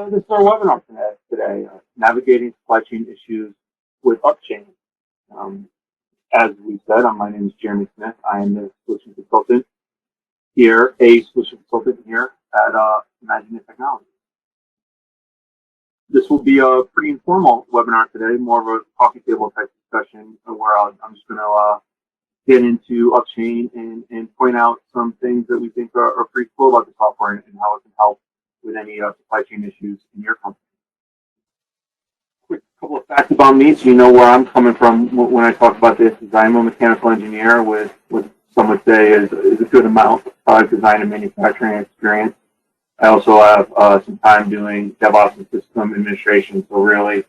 this is our webinar today, Navigating Supply Chain Issues with Upchain. As we said, my name is Jeremy Smith. I am the solution consultant here, at IMAGINiT Technology. This will be a pretty informal webinar today, more of a coffee table type discussion where I'm just going to get into Upchain and point out some things that we think are pretty cool about the software and how it can help with any supply chain issues in your company. Quick couple of facts about me so you know where I'm coming from when I talk about this. Is I'm a mechanical engineer with some would say is a good amount of product design and manufacturing experience. I also have some time doing DevOps and system administration, so really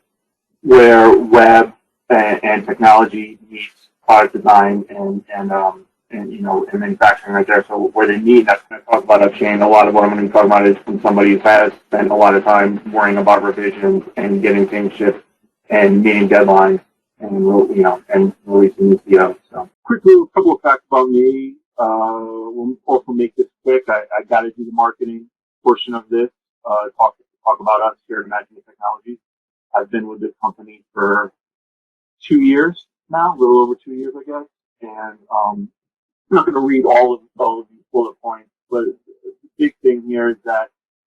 where web and technology meets product design and manufacturing right there. So where they need, that's going to talk about Upchain. A lot of what I'm going to be talking about is from somebody who has spent a lot of time worrying about revisions and getting things shipped and meeting deadlines and releasing new POs. So quickly, a couple of facts about me. We'll also make this quick. I got to do the marketing portion of this. Talk about us here at IMAGINiT Technologies. I've been with this company for 2 years now, a little over 2 years, I guess. And I'm not going to read all of these bullet points, but the big thing here is that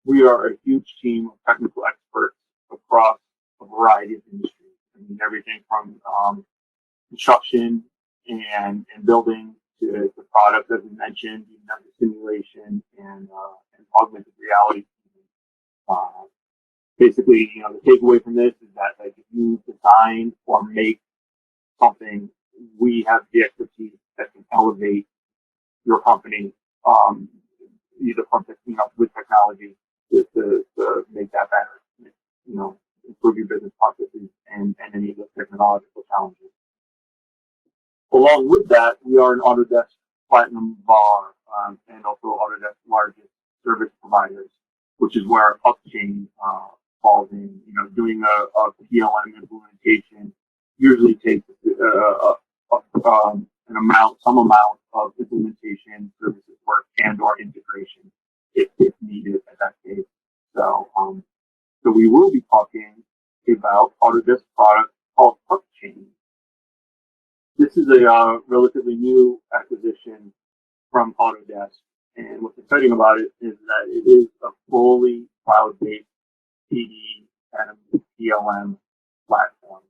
we are a huge team of technical experts across a variety of industries. I mean, everything from construction and building to product, as we mentioned, the simulation and augmented reality. Basically, the takeaway from this is that if you design or make something, we have the expertise that can elevate your company, either from with technology to make that better, improve your business processes and any of those technological challenges. Along with that, we are an Autodesk Platinum VAR and also Autodesk largest service providers, which is where Upchain falls in. Doing a PLM implementation usually takes some amount of implementation services work and/or integration if needed at that case. So we will be talking about Autodesk product called Upchain. This is a relatively new acquisition from Autodesk, and what's exciting about it is that it is a fully cloud-based PD and PLM platform.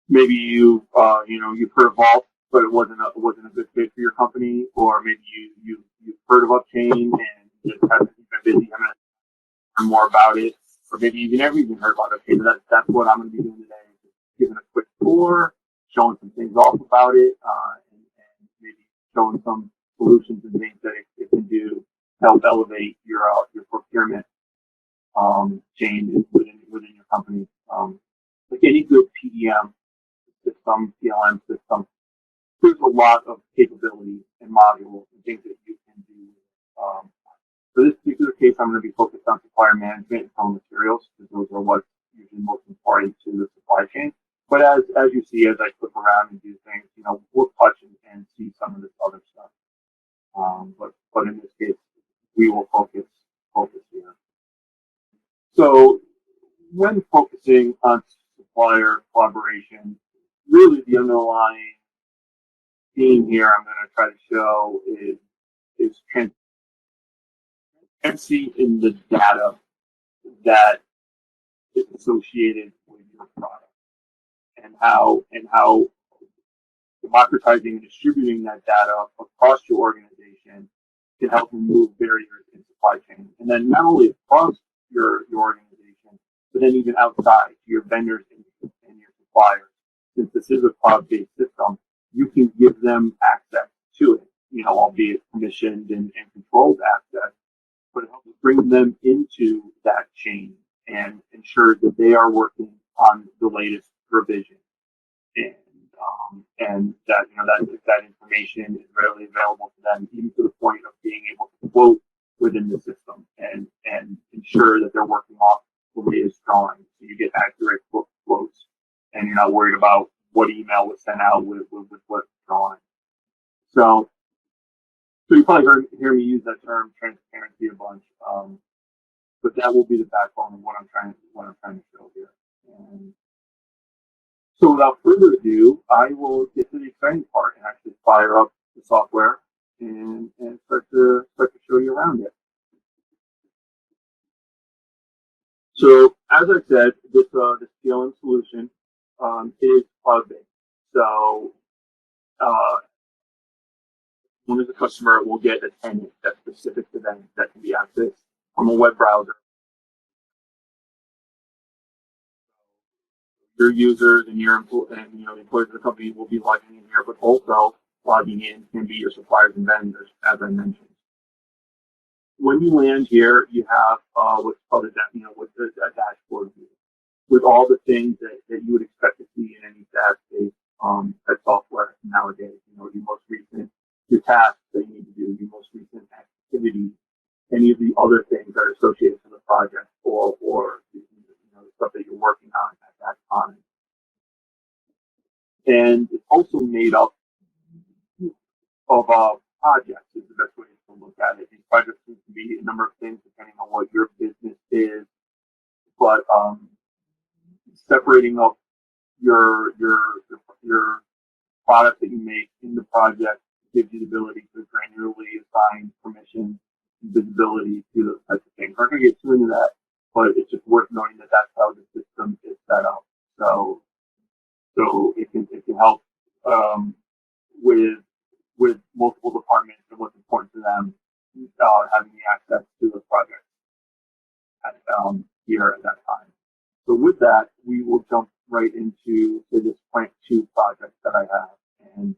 Maybe you've heard of Vault, but it wasn't a good fit for your company, or maybe you've heard of Upchain and just haven't been busy having to learn more about it, or maybe you've never even heard about Upchain. That's what I'm going to be doing today, just giving a quick tour, showing some things off about it, and maybe showing some solutions and things that it can do to help elevate your procurement chain within your company. Like any good PDM system, PLM system, there's a lot of capabilities and modules and things that you can do. For this particular case, I'm going to be focused on supplier management and some materials, because those are what's usually most important to the supply chain. But as you see, as I flip around and do things, we'll touch and see some of this other stuff. But in this case, we will focus here. So when focusing on supplier collaboration, really the underlying theme here I'm going to try to show is transparency in the data that is associated with your product, and how democratizing and distributing that data across your organization can help remove barriers in supply chain. And then not only across your organization, but then even outside to your vendors and your suppliers. Since this is a cloud-based system, you can give them access to it, albeit commissioned and controlled access, but it helps bring them into that chain and ensure that they are working on the latest revision. And that information is readily available to them, even to the point of being able to quote within the system and ensure that they're working off the latest drawings. So you get accurate quotes, and you're not worried about what email was sent out with what drawing. So you probably hear me use that term transparency a bunch. but that will be the backbone of what I'm trying to show here. And so without further ado, I will get to the exciting part and actually fire up the software and start to show you around it. So as I said, this PLM solution is cloud-based. So when as a customer will get a tenant that's specific to them that can be accessed from a web browser. Your users and your the employees of the company will be logging in here, but also logging in can be your suppliers and vendors, as I mentioned. When you land here, you have what's called a dashboard view with all the things that you would expect to see in any SaaS-based type software nowadays. Your most recent your tasks that you need to do, your most recent activities, any of the other things that are associated with the project or the stuff that you're working on at that time. And it's also made up of projects is the best way to look at it. These projects need to be a number of things depending on what your business is, but separating up your product that you make in the project gives you the ability to granularly assign permission and visibility to those types of things. We're not going to get too into that, but it's just worth noting that that's how the system is set up. So it can help with multiple departments and what's important to them having the access to the project here at that time. So with that, we will jump right into this Plant 2 project that I have. And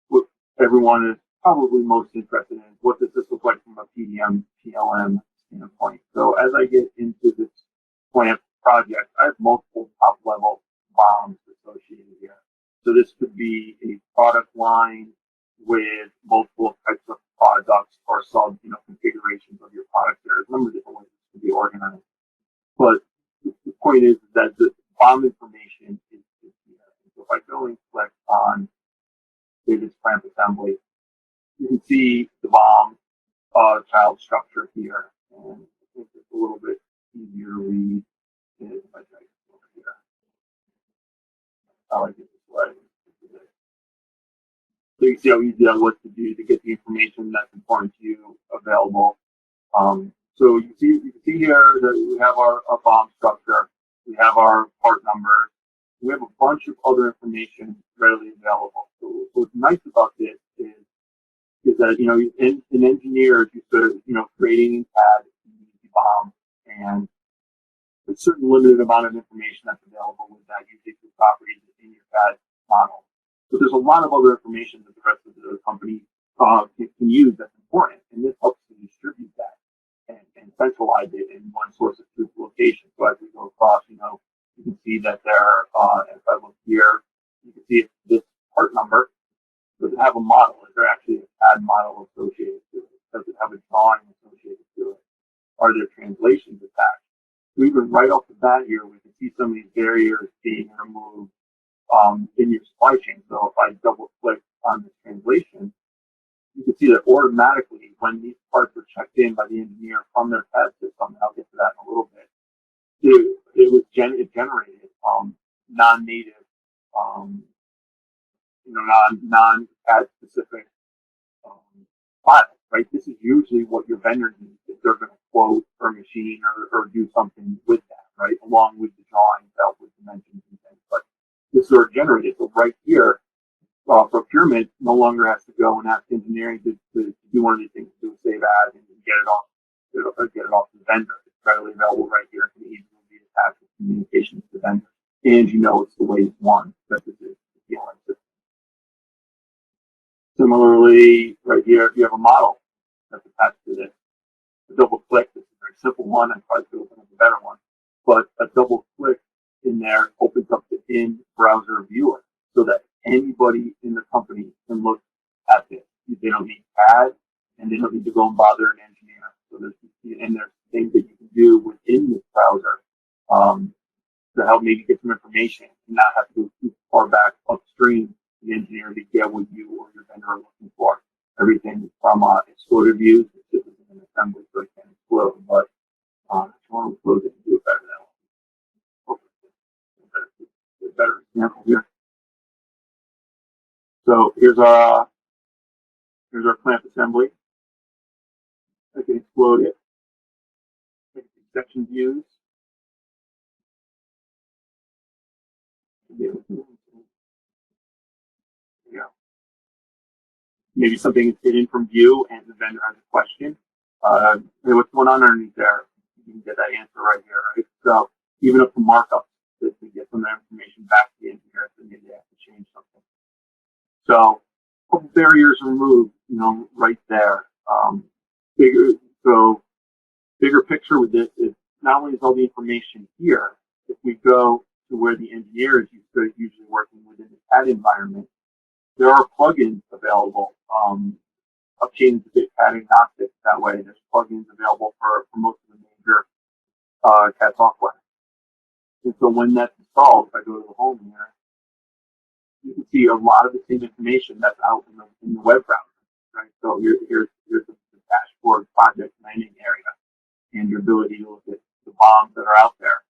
what everyone is probably most interested in is what does this look like from a PLM standpoint. So as I get into this plant project, I have multiple top-level bombs associated here. So this could be a product line with multiple types of products or configurations of your product. There's a number of different ways to be organized. But the point is that the BOM information is here. So if I go and click on, say, this clamp assembly, you can see the BOM child structure here. And I think it's a little bit easier to read if I drag it over here. I like it this way. So you can see how easy that was to do to get the information that's important to you available. So you can see here that we have our BOM structure, we have our part numbers, we have a bunch of other information readily available. So what's nice about this is that in engineers you sort of creating in CAD the BOM, and there's a certain limited amount of information that's available with that. You take the properties in your CAD model. But there's a lot of other information that the rest of the company can use that's important, and this helps to distribute that and centralize it in one source of truth location. So as we go across, you can see that there, if I look here, you can see this part number. Does it have a model? Is there actually a CAD model associated to it? Does it have a drawing associated to it? Are there translations attached? So even right off the bat here, we can see some of these barriers being removed in your supply chain. So if I double click on this translation, you can see that automatically when these parts were checked in by the engineer from their CAD system, and I'll get to that in a little bit, it generated non-native, non-CAD specific files, right? This is usually what your vendor needs if they're going to quote or machine or do something with that, right? Along with the drawings, out with dimensions and things. But this is already generated. So right here, procurement no longer has to go and ask engineering to do one of these things, to do a save as and get it off to the vendor. It's readily available right here. It can easily be attached with communication to the vendor. And it's the way it's won. That's the PLM system. Similarly, right here, if you have a model that's attached to this, a double click, this is a very simple one. I probably could open up a better one. But a double click in there opens up the in-browser viewer so that anybody in the company can look at this. They don't need CAD, and they don't need to go and bother an engineer. So there's things that you can do within this browser to help maybe get some information and not have to go too far back upstream to the engineer to get what you or your vendor are looking for. Everything from exploded views to an assembly so it can explode. here's our clamp assembly. I can explode it. I can see section views. Yeah. Maybe something is hidden from view and the vendor has a question. Hey, what's going on underneath there? You can get that answer right here, right? So even up to markups to get some of that information back to the engineer if they have to change something. So a couple barriers removed, right there. Bigger picture with this is not only is all the information here, if we go to where the engineer is usually working within the CAD environment, there are plugins available. Upchain is a bit CAD agnostic that way. There's plugins available for most of the major CAD software. And so when that's installed, if I go to the home here, you can see a lot of the same information that's out in the web browser, right? So here's the dashboard project landing area and your ability to look at the bombs that are out there.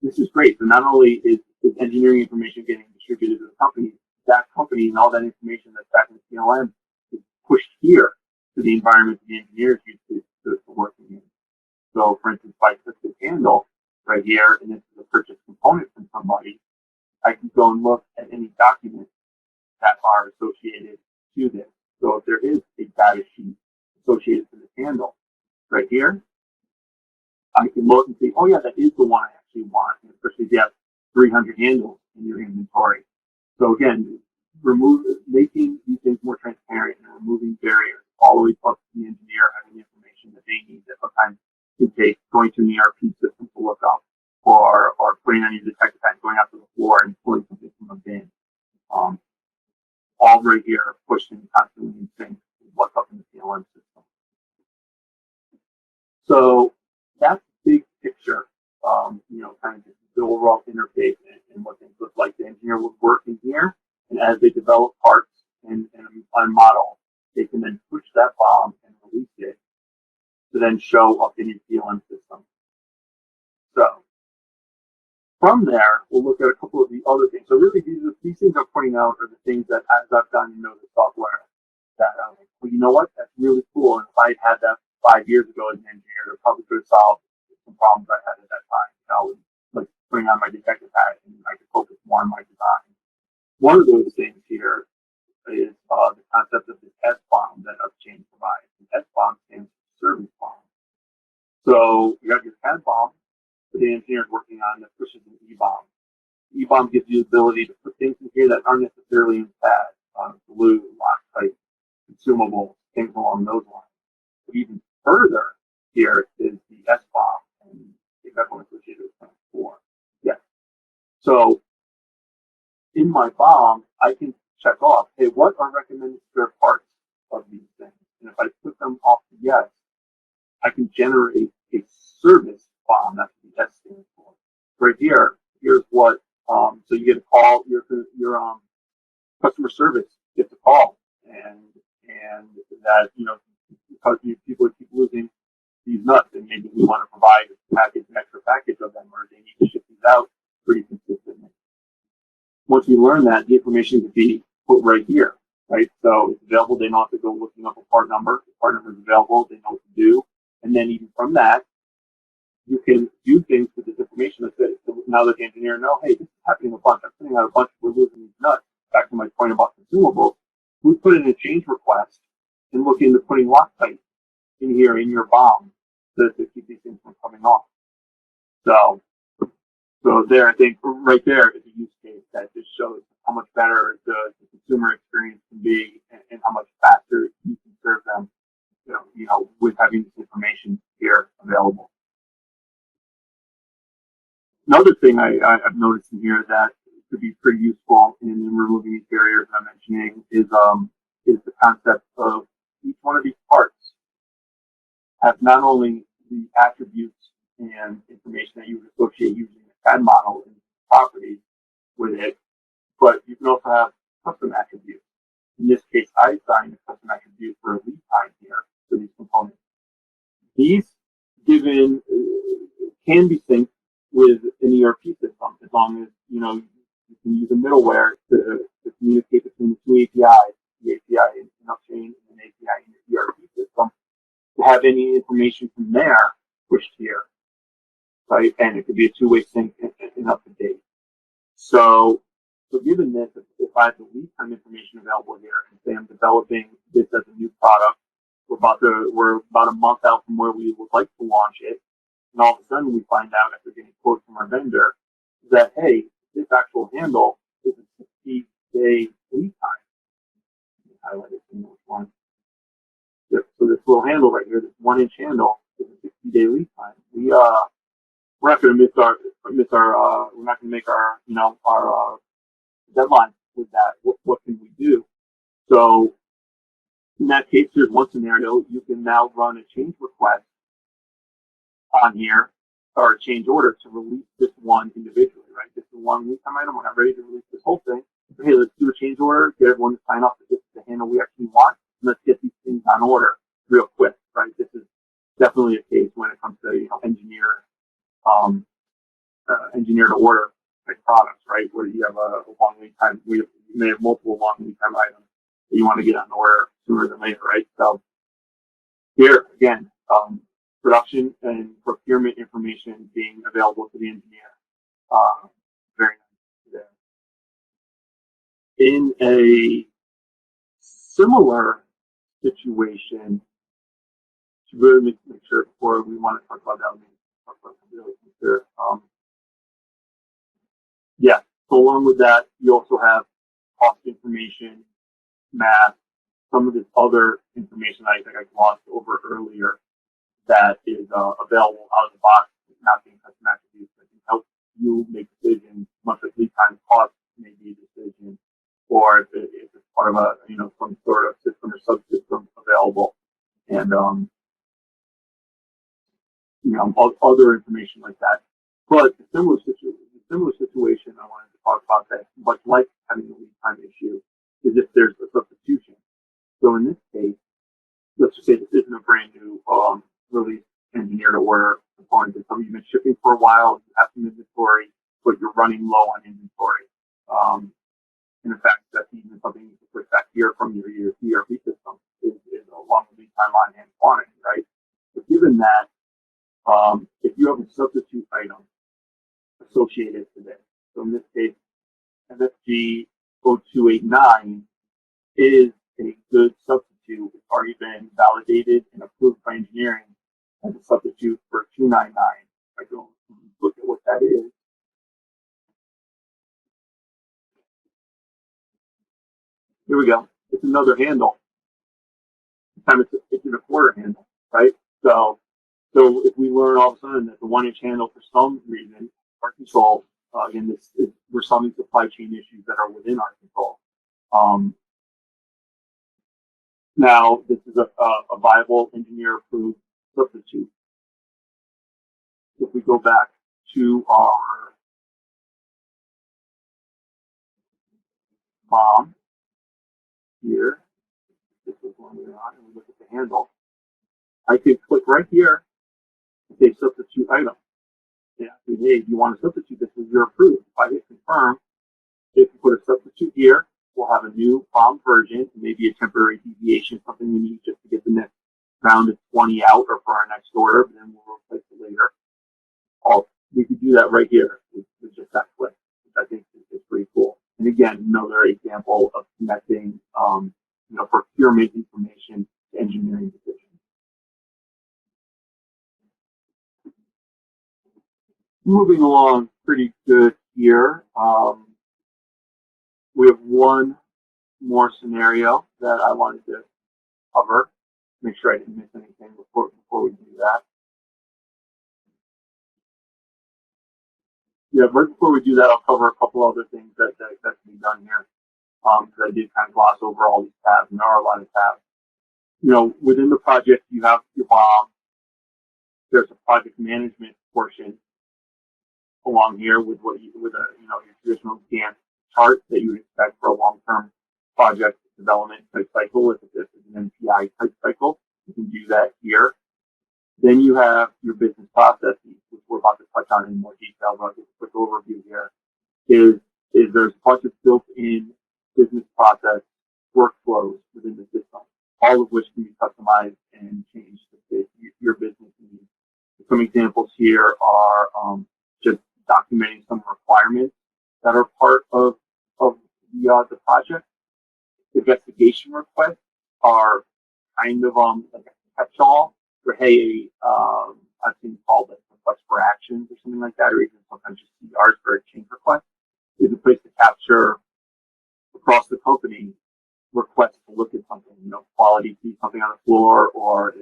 This is great. So not only is engineering information getting distributed to the company, that company and all that information that's back in the PLM is pushed here to the environment the engineers use to working in. So for instance, if I click this handle right here and this is a purchase component from somebody, I can go and look at any documents that are associated to this. So if there is a data sheet associated to this handle right here, I can look and see, oh yeah, that is the one I actually want, especially if you have 300 handles in your inventory. So again, making these things more transparent and removing barriers all the way up to the engineer having the information that they need that sometimes can take going to an ERP system to look up or putting on your detector pad, going out to the floor and pulling something from a bin. All right here, pushed and constantly in sync with what's up in the PLM system. So that's the big picture, kind of just the overall interface and what things look like. The engineer would work in here, and as they develop parts and a model, they can then push that bomb and release it to then show up in your PLM system. So from there, we'll look at a couple of the other things. So really, these things I'm pointing out are the things that as I've gotten to know the software, that well, you know what, that's really cool. And if I had that 5 years ago as an engineer, it probably could have solved some problems I had at that time. Like putting on my detector pad and I could focus more on my design. One of those things here is the concept of the S-bomb that Upchain provides. The S-bomb stands for service bomb. So you have your CAD bomb that the engineer is working on that pushes an E-bomb. E-bomb gives you the ability to put things in here that aren't necessarily in CAD, glue, Loctite, consumables, things along those lines. But even further here is the S-bomb, and if everyone associated with that before. Yes. So in my bomb, I can check off, hey, what are recommended spare parts of these things? And if I put them off to yes, I can generate a service bomb. That's what the S stands for. Right here, here's what, so you get a call, your customer service gets a call, and that, because people keep losing these nuts, and maybe we want to provide an extra package of them, or they need to ship these out pretty consistently. Once we learn that, the information can be put right here, right? So it's available. They don't have to go looking up a part number. The part number is available. They know what to do. And then even from that, you can do things with this information that says, so now that the engineer know, hey, this is happening a bunch. I'm putting out a bunch. We're losing these nuts. Back to my point about consumables, we put in a change request and look into putting Loctite in here in your bomb to keep these things from coming off. So there, I think right there is a use case that just shows how much better the consumer experience can be and how much faster you can serve them, with having this information here available. Another thing I've noticed in here that could be pretty useful in removing these barriers I'm mentioning is the concept of each one of these parts have not only the attributes and information that you would associate using a CAD model and properties with it, but you can also have custom attributes. In this case, I assigned a custom attribute for a lead time here for these components. These given can be synced with an ERP system as long as you can use a middleware to communicate between the two APIs, the API in Upchain and an API in your ERP system, to have any information from there pushed here, right? And it could be a two-way sync and up to date. So given this, if I have the lead time information available here, and say I'm developing this as a new product, we're about a month out from where we would like to launch it, and all of a sudden we find out after getting quotes from our vendor that, hey, this actual handle is a 60-day lead time. Highlight it in which one. Yep. So this little handle right here, this 1-inch handle, is a 60-day lead time. We're not going to we're not going to make our deadline with that. What can we do? So in that case, there's one scenario. You can now run a change request on here, or a change order to release this one individually, right? This is one lead time item. We're not ready to release this whole thing. So, hey, let's do a change order, get everyone to sign off that this is the handle we actually want, and let's get these things on order real quick, right? This is definitely a case when it comes to, engineer to order type products, right? Where you have a long lead time, you may have multiple long lead time items that you want to get on order sooner than later, right? So here again, production and procurement information being available to the engineer. Very nice there. In a similar situation, to really make sure before we want to talk about that, talk about really sure. Yeah. So along with that, you also have cost information, math, some of this other information I think I glossed over earlier that is available out of the box, not being custom attributes that can help you make decisions, much like lead time cost may be a decision, or if it's part of a some sort of system or subsystem available, and other information like that. But the similar situation I wanted to talk about that, much like having a lead time issue, is if there's a substitution. So in this case, let's just say this isn't a brand new release engineer to order component. It's something you've been shipping for a while, you have some inventory, but you're running low on inventory. And in fact, that's even something you can push back here from your ERP system is a long lead time on hand quantity, right? But given that, if you have a substitute item associated to this, so in this case, MFG 0289 is a good substitute. It's already been validated and approved by engineering as a substitute for 299. I go look at what that is. Here we go. It's another handle. This time it's in a quarter handle, right? So if we learn all of a sudden that the 1-inch handle for some reason, our control, again, we're solving supply chain issues that are within our control. Now, this is a viable engineer-approved substitute. If we go back to our BOM here, this is one we're on, and we look at the handle. I can click right here and say substitute item. Yeah, hey, if you want to substitute this with your approved, if I hit confirm, if you put a substitute here, we'll have a new BOM version, maybe a temporary deviation, something we need just to get the next round of 20 out or for our next order, but then we'll replace it later. We could do that right here with just that click, which I think is pretty cool. And again, another example of connecting, procurement information to engineering decisions. Moving along pretty good here. We have one more scenario that I wanted to cover. Make sure I didn't miss anything before we do that. Yeah, right before we do that, I'll cover a couple other things that can be done here. Because I did kind of gloss over all these tabs, and there are a lot of tabs. Within the project, you have your BOM. There's a project management portion along here with your traditional Gantt chart that you would expect for a long-term project development type cycle. If it's an MPI type cycle, you can do that here. Then you have your business processes, which we're about to touch on in more detail, but I'll give a quick overview here, is is there's a bunch of built-in business process workflows within the system, all of which can be customized and changed to fit your business needs. Some examples here are just documenting some requirements that are part of the project. Investigation requests are kind of like a catch-all for, hey, I've seen called like request for actions or something like that, or even sometimes just CRs for a change request, is a place to capture across the company requests to look at something, quality, see something on the floor, or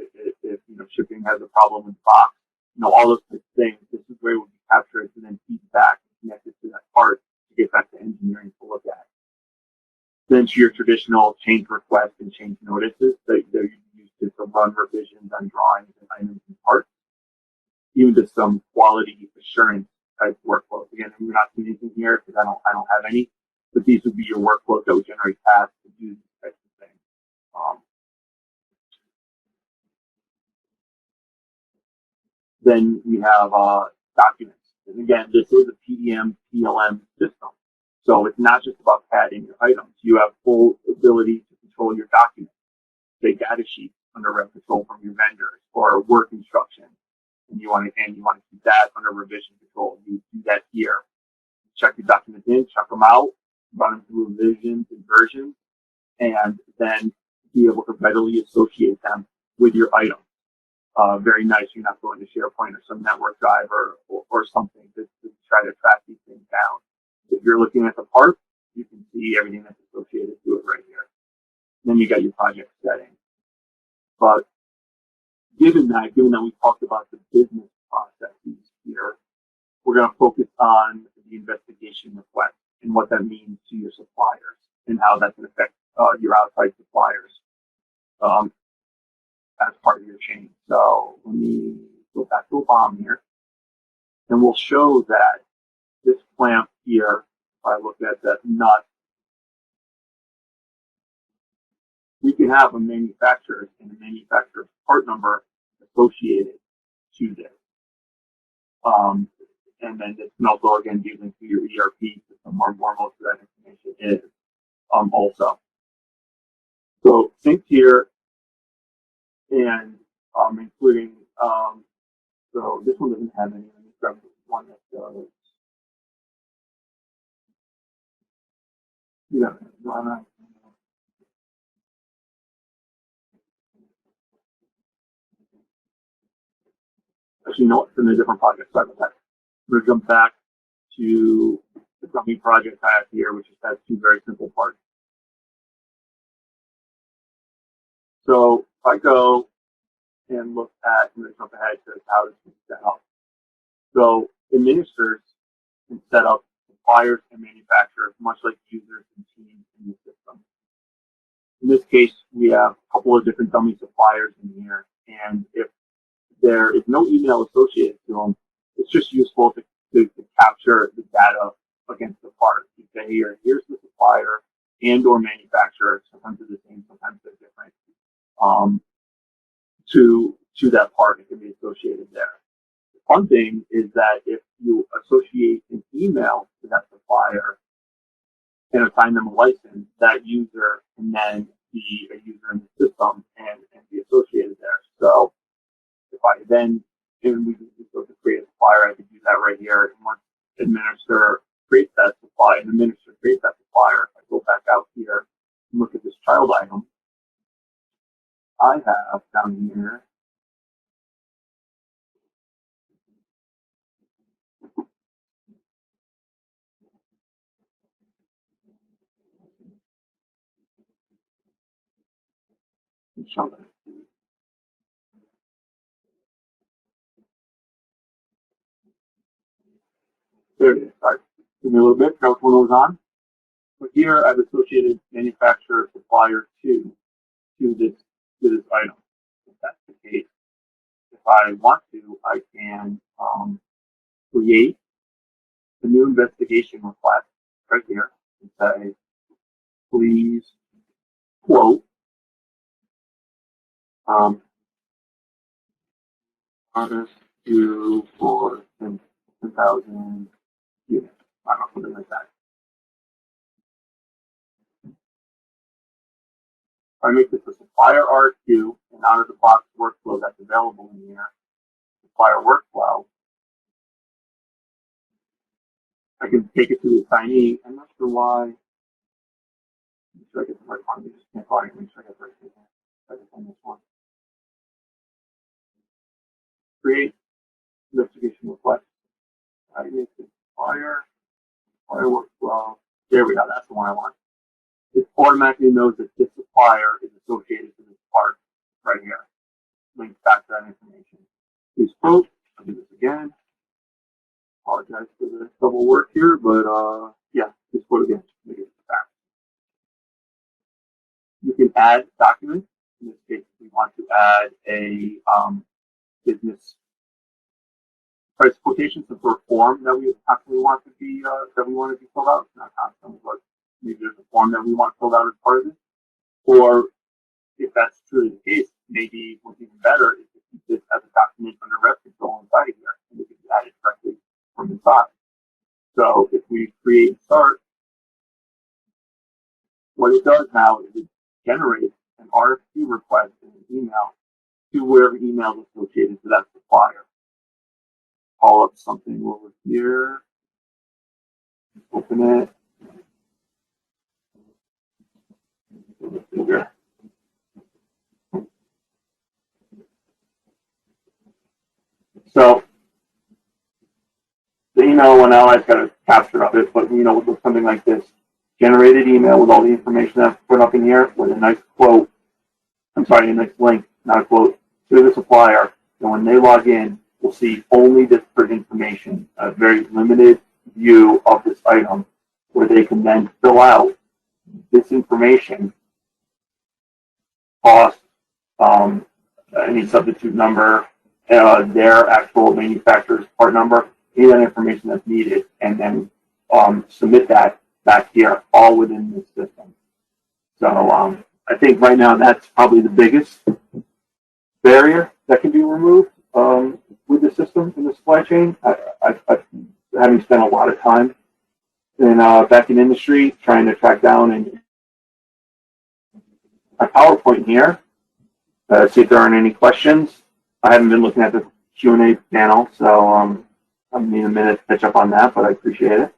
if shipping has a problem with the box, all those types of things. This is where it would be captured and then feedback and connected to that part to get back to engineering to look at. Then to your traditional change requests and change notices that you use to run revisions on drawings and items and parts, even to some quality assurance type workflows. Again, we're not seeing anything here because I don't have any, but these would be your workflows that would generate tasks to do these types of things. Then we have documents. And again, this is a PDM, PLM system. So it's not just about padding your items. You have full ability to control your documents. Say data sheets under rep control from your vendors or work instructions. And you want to keep that under revision control. You do that here. Check your documents in, check them out, run them through revisions and versions, and then be able to readily associate them with your item. Very nice. You're not going to SharePoint or some network drive or something to try to track these things down. If you're looking at the part, you can see everything that's associated to it right here. Then you got your project setting. But given that we talked about the business processes here, we're going to focus on the investigation request and what that means to your suppliers and how that can affect your outside suppliers as part of your chain. So let me go back to a bomb here, and we'll show that this clamp here, if I look at that nut, we can have a manufacturer and a manufacturer's part number associated to this. And then this can also, again, be linked to your ERP system where most of that information is also. So sync here, and including, so this one doesn't have any. Let me grab one that does. Yeah, actually, no, it's in a different project. Sorry about that. We're going to jump back to the company project I have here, which just has two very simple parts. So if I go and look at, I'm going to jump ahead to how this is set up. So administrators can set up suppliers and manufacturers, much like users and teams in the system. In this case, we have a couple of different dummy suppliers in here, and if there is no email associated to them, it's just useful to capture the data against the part. You say here's the supplier and or manufacturer. Sometimes they're the same, sometimes they're different. To that part, it can be associated there. The fun thing is that if you associate an email to that supplier and assign them a license, that user can then be a user in the system and be associated there. So if I then, and we can go to create a supplier, I can do that right here. And once administrator creates that supplier, and administrator creates that supplier, I go back out here and look at this child item. I have down here there it is. Sorry. Give me a little bit. Which one was on? But here I've associated manufacturer supplier to this item. If that's the case, if I want to, I can create a new investigation request right here and say, please quote orders due for 10,000 units. I don't know, something like that. I make this a supplier RFQ, and out of the box workflow that's available in here, supplier workflow, I can take it to the assignee. I'm not sure why. Make sure I get the right one. I just can't find it. Make sure I get the right thing. I just on this one. Create investigation request. I make the supplier workflow. There we go. That's the one I want. It automatically knows that this supplier is associated to this part right here. Links back to that information. Please quote. I'll do this again. Apologize for the double work here, but yeah, please quote again. Make it back. You can add documents. In this case, we want to add a business price quotation, some sort of form that we constantly want to be filled out. Not constantly, but maybe there's a form that we want filled out as part of it. Or if that's truly the case, maybe what's even better is to keep this as a document under rep control inside of here, and we can add it directly from inside. So if we create and start, what it does now is it generates an RFQ request in an email to wherever email is associated to that supplier. Call up something over here, open it. Bigger. So the email went out. I've got a capture of it, but with something like this, generated email with all the information that's put up in here with a nice quote. I'm sorry, a nice link, not a quote, to the supplier. And when they log in, we'll see only this information, a very limited view of this item, where they can then fill out this information, cost, any substitute number, their actual manufacturer's part number, any of that information that's needed, and then submit that back here, all within this system. So I think right now that's probably the biggest barrier that can be removed with the system in the supply chain. Having spent a lot of time back in industry trying to track down and my PowerPoint here. See if there aren't any questions. I haven't been looking at the Q&A panel, so I need a minute to catch up on that, but I appreciate it.